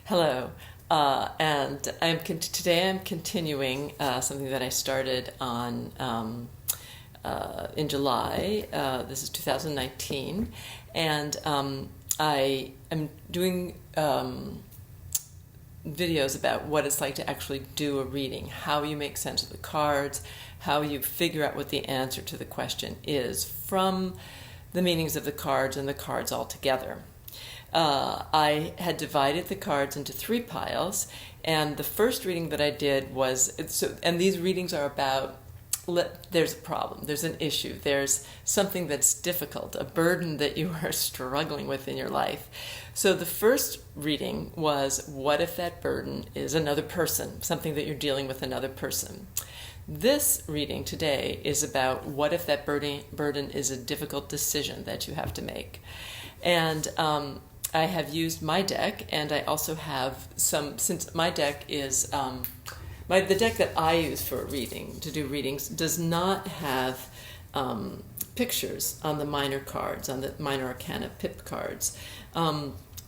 Hello, and today I'm continuing something that I started on in July. This is 2019, and I am doing videos about what it's like to actually do a reading, how you make sense of the cards, how you figure out what the answer to the question is from the meanings of the cards and the cards all together. I had divided the cards into 3 piles, and the first reading that I did was, and these readings are about, there's a problem, there's an issue, there's something that's difficult, a burden that you are struggling with in your life. So the first reading was, what if that burden is another person, something that you're dealing with another person? This reading today is about what if that burden is a difficult decision that you have to make. And I have used my deck, and I also have since my deck is, the deck that I use for to do readings, does not have pictures on the minor cards, on the minor arcana pip cards.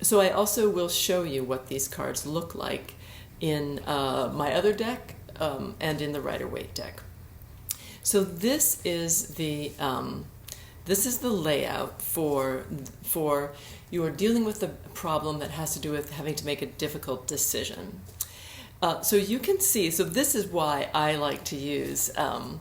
So I also will show you what these cards look like in my other deck and in the Rider-Waite deck. So this is the layout for you are dealing with a problem that has to do with having to make a difficult decision. So you can see, so this is why I like to use a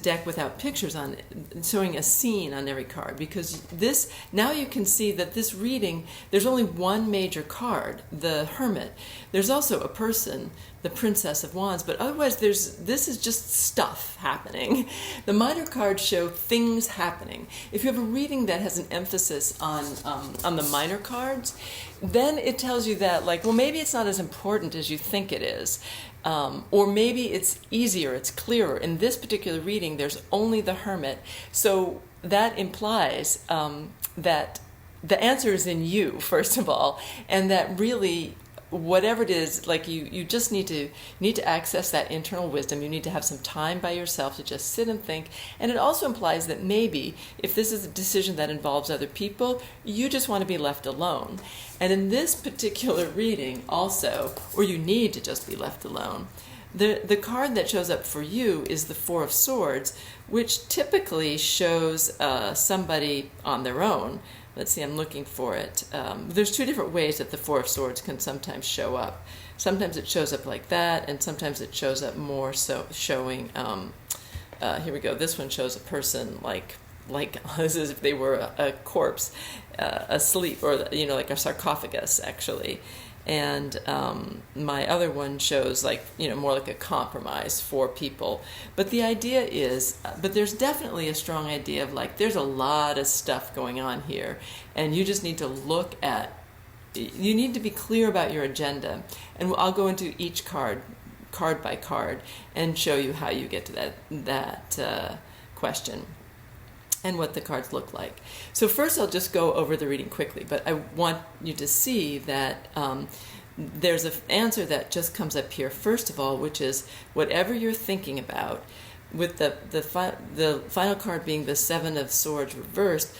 deck without pictures on it, showing a scene on every card, because now you can see that this reading, there's only one major card, the Hermit. There's also a person, the Princess of Wands, but otherwise this is just stuff happening. The minor cards show things happening. If you have a reading that has an emphasis on the minor cards, then it tells you that, maybe it's not as important as you think it is. Or maybe it's easier, it's clearer. In this particular reading, there's only the Hermit. So that implies that the answer is in you, first of all, and that really, whatever it is, you just need to access that internal wisdom. You need to have some time by yourself to just sit and think. And it also implies that maybe if this is a decision that involves other people, you just want to be left alone. And in this particular reading also, or you need to just be left alone, the card that shows up for you is the Four of Swords, which typically shows somebody on their own. Let's see, I'm looking for it. There's 2 different ways that the Four of Swords can sometimes show up. Sometimes it shows up like that, and sometimes it shows up more so showing, here we go, this one shows a person like as if they were a corpse, asleep, or like a sarcophagus, actually. And my other one shows more like a compromise for people. But the idea is, but there's definitely a strong idea of there's a lot of stuff going on here, and you just need to you need to be clear about your agenda. And I'll go into each card by card, and show you how you get to that question and what the cards look like. So first I'll just go over the reading quickly, but I want you to see that there's an answer that just comes up here, first of all, which is whatever you're thinking about, with the final card being the Seven of Swords reversed,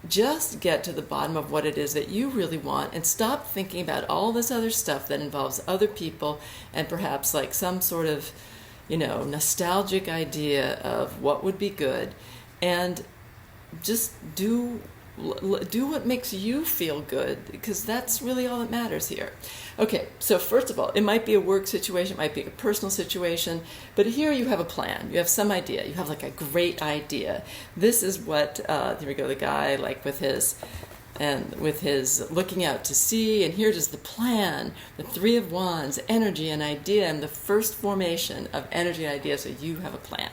just get to the bottom of what it is that you really want, and stop thinking about all this other stuff that involves other people and perhaps some sort of nostalgic idea of what would be good. And just do what makes you feel good, because that's really all that matters here. Okay, so first of all, it might be a work situation, it might be a personal situation, but here you have a plan, you have some idea, you have a great idea. This is what, here we go, the guy with his looking out to sea, and here's just the plan, the Three of Wands, energy and idea, and the first formation of energy and idea, so you have a plan.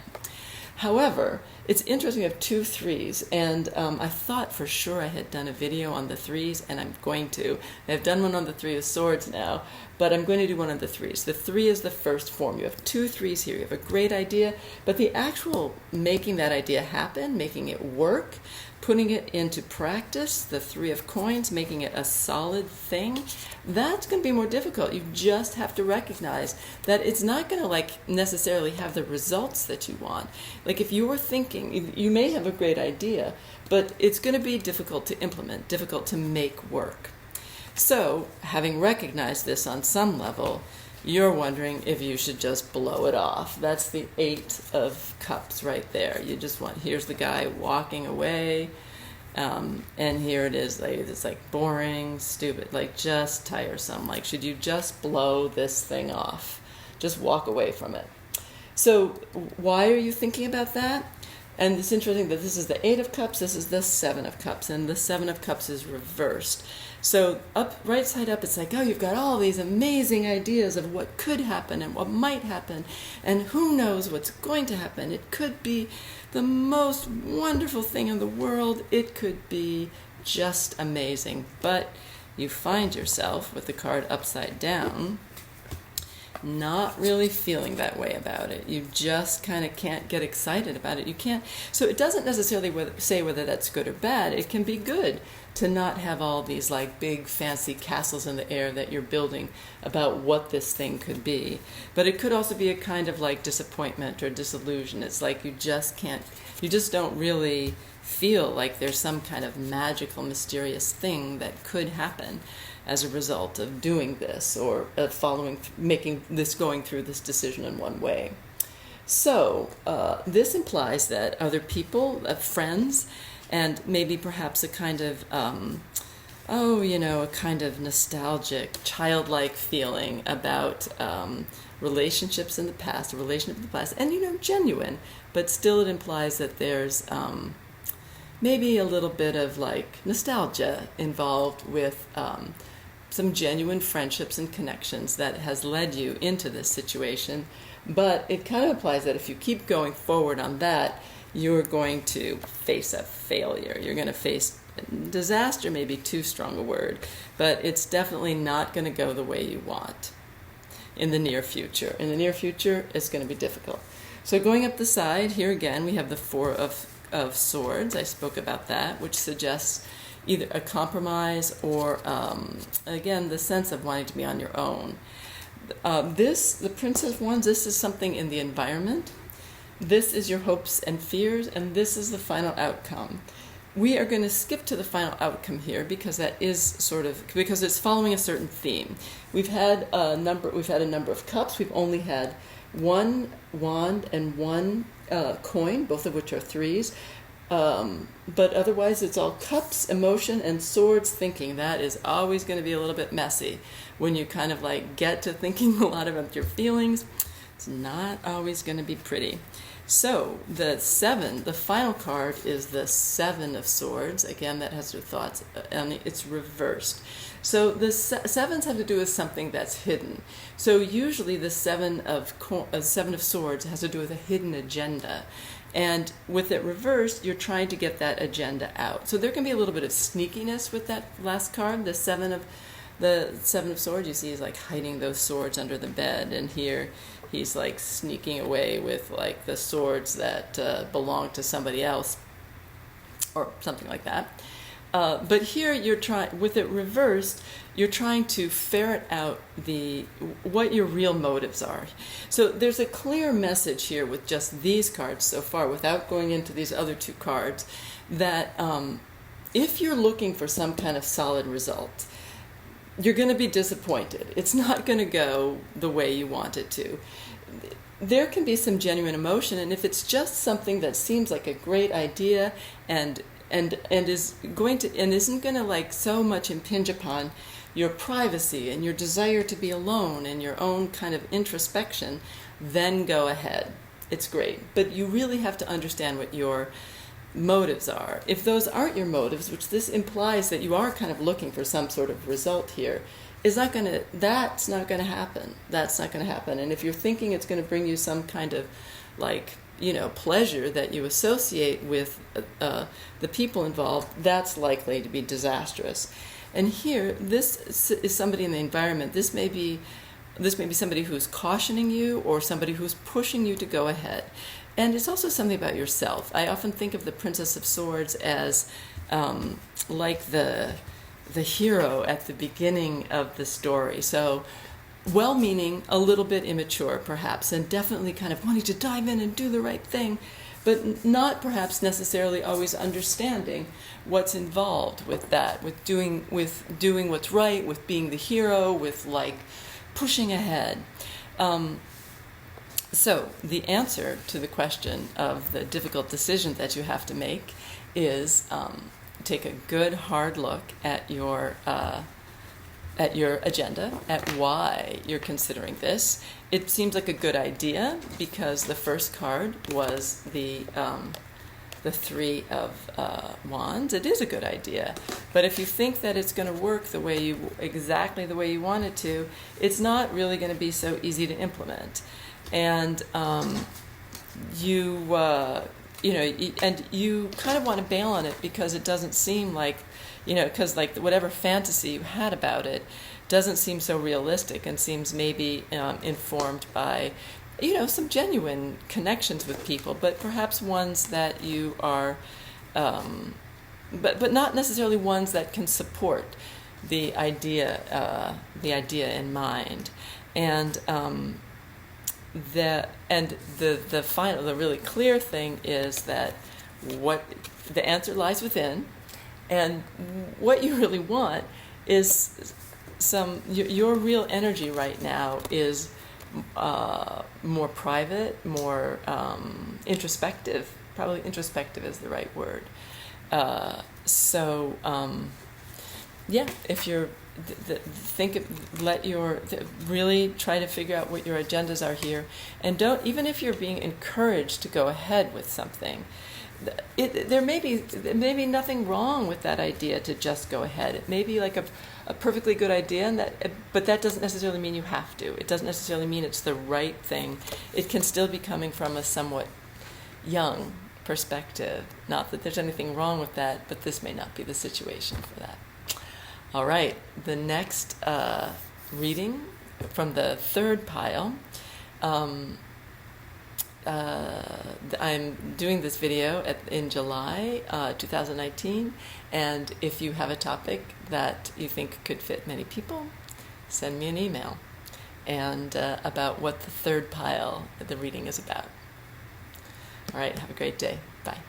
However, it's interesting, we have 2 threes, and I thought for sure I had done a video on the threes, and I'm going to. I've done one on the Three of Swords now, but I'm going to do one on the threes. The 3 is the first form. You have 2 threes here. You have a great idea, but the actual making that idea happen, making it work, putting it into practice, the Three of Coins, making it a solid thing, that's going to be more difficult. You just have to recognize that it's not going to necessarily have the results that you want. If you were thinking, you may have a great idea, but it's going to be difficult to implement, difficult to make work. So, having recognized this on some level, you're wondering if you should just blow it off. That's the 8 of Cups right there. You just want, here's the guy walking away, and here it is, like, it's like boring, stupid, like just tiresome. Like, should you just blow this thing off? Just walk away from it. So why are you thinking about that? And it's interesting that this is the 8 of Cups, this is the 7 of Cups, and the 7 of Cups is reversed. So up, right side up, it's like, oh, you've got all these amazing ideas of what could happen and what might happen, and who knows what's going to happen. It could be the most wonderful thing in the world. It could be just amazing. But you find yourself with the card upside down, not really feeling that way about it. You just kind of can't get excited about it. You can't. So it doesn't necessarily say whether that's good or bad. It can be good to not have all these like big fancy castles in the air that you're building about what this thing could be. But it could also be a kind of like disappointment or disillusion. It's like you just don't really feel like there's some kind of magical, mysterious thing that could happen as a result of doing this or going through this decision in one way. So this implies that other people, friends, and maybe perhaps a kind of, a kind of nostalgic, childlike feeling about relationships in the past, and, genuine, but still it implies that there's maybe a little bit of like nostalgia involved with some genuine friendships and connections that has led you into this situation. But it kind of implies that if you keep going forward on that, you're going to face a failure. You're going to face disaster, maybe too strong a word, but it's definitely not going to go the way you want in the near future. In the near future, it's going to be difficult. So going up the side, here again, we have the 4 of Swords. I spoke about that, which suggests either a compromise or, again, the sense of wanting to be on your own. The Princess of Wands, this is something in the environment. This is your hopes and fears, and this is the final outcome. We are going to skip to the final outcome here because that is because it's following a certain theme. We've had a number of cups. We've only had 1 wand and 1 coin, both of which are 3s. But otherwise it's all cups, emotion, and swords thinking. That is always going to be a little bit messy. When you kind of like get to thinking a lot about your feelings, it's not always going to be pretty. So the 7, the final card, is the 7 of Swords. Again, that has your thoughts, and it's reversed. So the 7s have to do with something that's hidden. So usually the 7 of Swords has to do with a hidden agenda. And with it reversed, you're trying to get that agenda out. So there can be a little bit of sneakiness with that last card. The 7 of Swords, you see, is like hiding those swords under the bed, and here he's like sneaking away with like the swords that belong to somebody else, or something like that. But here you're trying, with it reversed, you're trying to ferret out what your real motives are. So there's a clear message here with just these cards so far, without going into these other 2 cards, that if you're looking for some kind of solid result, you're going to be disappointed. It's not going to go the way you want it to. There can be some genuine emotion, and if it's just something that seems like a great idea and isn't going to like so much impinge upon your privacy and your desire to be alone and your own kind of introspection, then go ahead. It's great. But you really have to understand what your motives are. If those aren't your motives, which this implies that you are kind of looking for some sort of result here, that's not going to happen. That's not going to happen. And if you're thinking it's going to bring you some kind of like, pleasure that you associate with the people involved, that's likely to be disastrous. And here, this is somebody in the environment. This may be somebody who's cautioning you or somebody who's pushing you to go ahead. And it's also something about yourself. I often think of the Princess of Swords as like the hero at the beginning of the story. So well-meaning, a little bit immature perhaps, and definitely kind of wanting to dive in and do the right thing. but not perhaps necessarily always understanding what's involved with that, with doing what's right, with being the hero, with like pushing ahead. So the answer to the question of the difficult decision that you have to make is take a good hard look at your agenda, at why you're considering this. It seems like a good idea because the first card was the Three of Wands. It is a good idea, but if you think that it's going to work exactly the way you want it to, it's not really going to be so easy to implement. And you kind of want to bail on it because it doesn't seem like, because like whatever fantasy you had about it doesn't seem so realistic and seems maybe informed by, some genuine connections with people, but perhaps ones that you are, but not necessarily ones that can support the idea in mind. And the really clear thing is that what the answer lies within, and what you really want is your real energy right now is more private, more introspective. Probably introspective is the right word. If you're really try to figure out what your agendas are here, and don't, even if you're being encouraged to go ahead with something, there may be nothing wrong with that idea to just go ahead. It may be like a perfectly good idea, but that doesn't necessarily mean you have to. It doesn't necessarily mean it's the right thing. It can still be coming from a somewhat young perspective. Not that there's anything wrong with that, but this may not be the situation for that. All right, the next reading from the third pile. I'm doing this video in July 2019, and if you have a topic that you think could fit many people, send me an email and about what the third pile, the reading is about. All right, have a great day. Bye.